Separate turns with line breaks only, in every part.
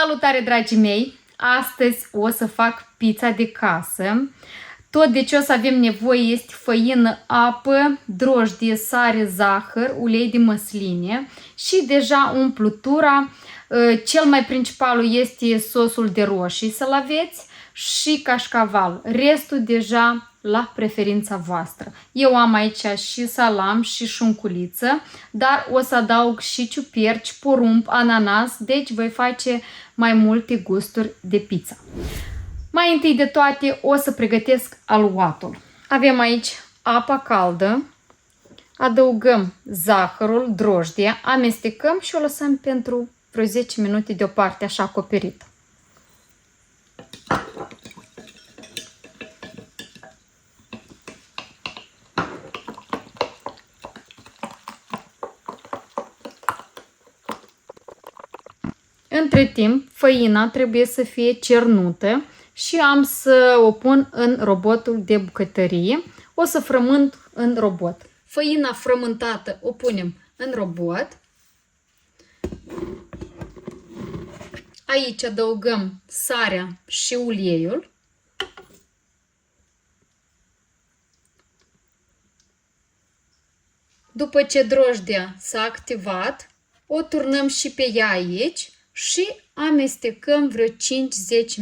Salutare, dragii mei! Astăzi o să fac pizza de casă. Tot de ce o să avem nevoie este făină, apă, drojdie, sare, zahăr, ulei de măsline și deja umplutura. Cel mai principal este sosul de roșii să-l aveți și cașcaval. Restul deja la preferința voastră. Eu am aici și salam și șunculiță, dar o să adaug și ciuperci, porumb, ananas, deci voi face mai multe gusturi de pizza. Mai întâi de toate o să pregătesc aluatul. Avem aici apa caldă, adăugăm zahărul, drojdia, amestecăm și o lăsăm pentru vreo 10 minute deoparte, așa acoperit. Între timp, făina trebuie să fie cernută și am să o pun în robotul de bucătărie. O să frământ în robot. Făina frământată o punem în robot. Aici adăugăm sarea și uleiul. După ce drojdia s-a activat, o turnăm și pe ea aici și amestecăm vreo 5-10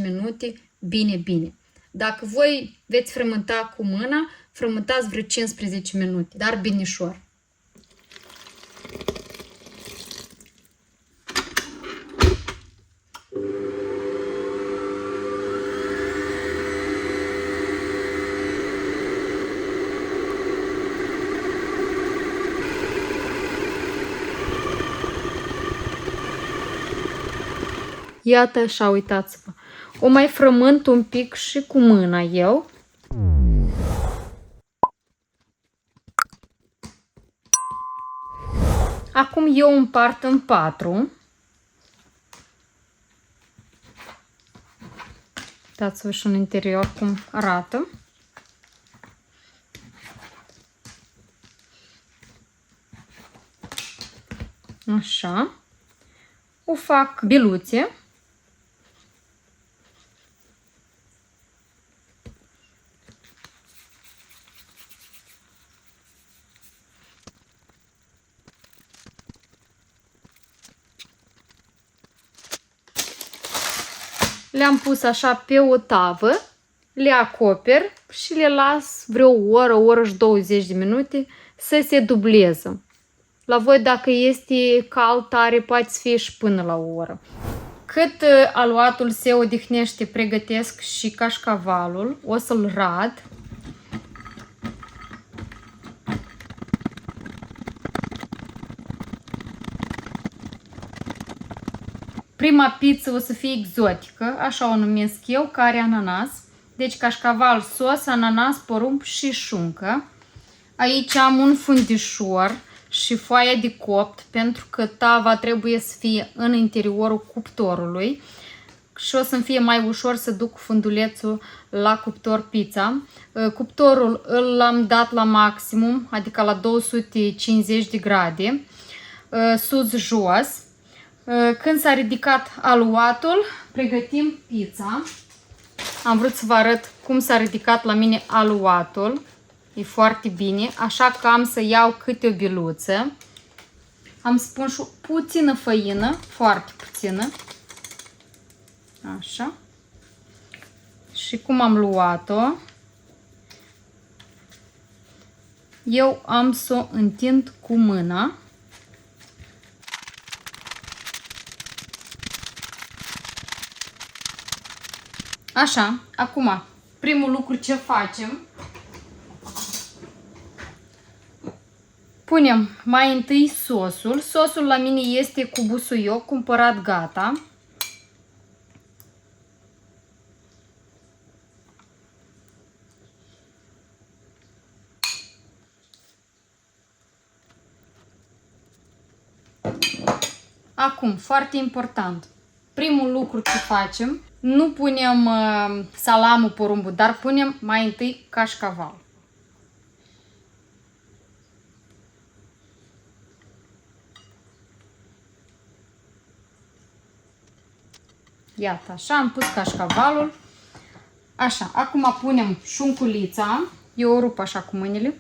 minute bine. Dacă voi veți frământa cu mâna, frământați vreo 15 minute, dar binișor. Iată așa, uitați-vă. O mai frământ un pic și cu mâna eu. Acum eu împart în 4. Uitați-vă și în interior cum arată. Așa. O fac biluțe. Le-am pus așa pe o tavă, le acoper și le las vreo oră și 20 de minute să se dubleze. La voi, dacă este cald tare, poate să fie și până la o oră. Cât aluatul se odihnește, pregătesc și cașcavalul. O să-l rad. Prima pizza o să fie exotică, așa o numesc eu, care are ananas. Deci cașcaval, sos, ananas, porumb și șuncă. Aici am un fundișor și foaia de copt, pentru că tava trebuie să fie în interiorul cuptorului și o să-mi fie mai ușor să duc fundulețul la cuptor pizza. Cuptorul l-am dat la maximum, adică la 250 de grade, sus-jos. Când s-a ridicat aluatul, pregătim pizza. Am vrut să vă arăt cum s-a ridicat la mine aluatul. E foarte bine, așa că am să iau câte o biluță. Am să pun și puțină făină, foarte puțină. Așa. Și cum am luat-o, eu am să o întind cu mâna. Așa, acum, primul lucru ce facem, punem mai întâi sosul. Sosul la mine este cu busuioc, cumpărat gata. Acum, foarte important, primul lucru ce facem, nu punem salamul, porumbul, dar punem mai întâi cașcaval. Iată, așa, am pus cașcavalul. Așa, acum punem șunculița. Eu o rup așa cu mâinile.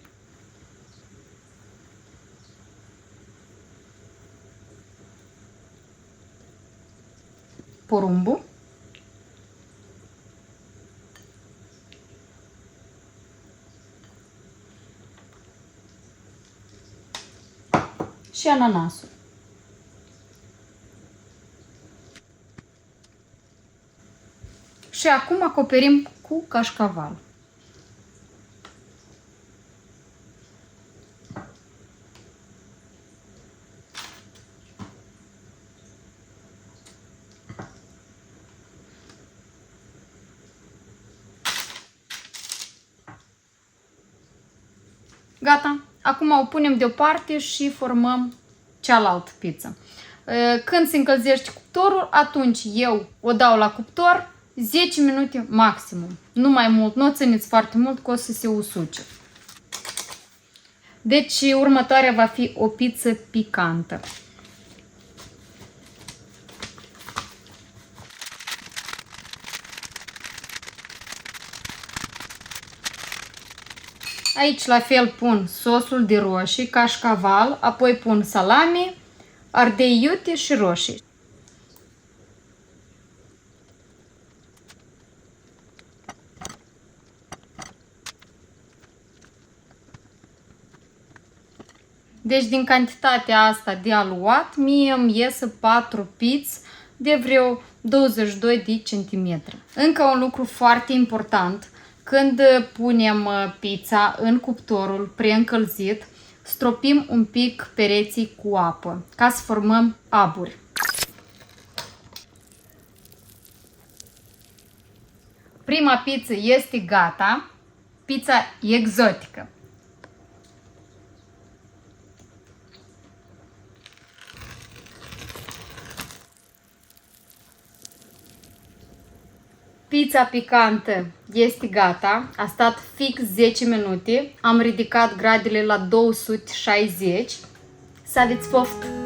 Porumbul. Și ananasul. Și acum acoperim cu cașcaval. Gata. Acum o punem deoparte și formăm cealaltă pizza. Când se încălzește cuptorul, atunci eu o dau la cuptor 10 minute maximum. Nu mai mult, nu o țineți foarte mult că o să se usuce. Deci următoarea va fi o pizza picantă. Aici la fel pun sosul de roșii, cașcaval, apoi pun salami, ardei iute și roșii. Deci din cantitatea asta de aluat, mie îmi iese 4 pizze de vreo 22 de centimetri. Încă un lucru foarte important, când punem pizza în cuptorul preîncălzit, stropim un pic pereții cu apă, ca să formăm aburi. Prima pizza este gata, pizza exotică. Pizza picantă este gata, a stat fix 10 minute, am ridicat gradele la 260. Să aveți poftă!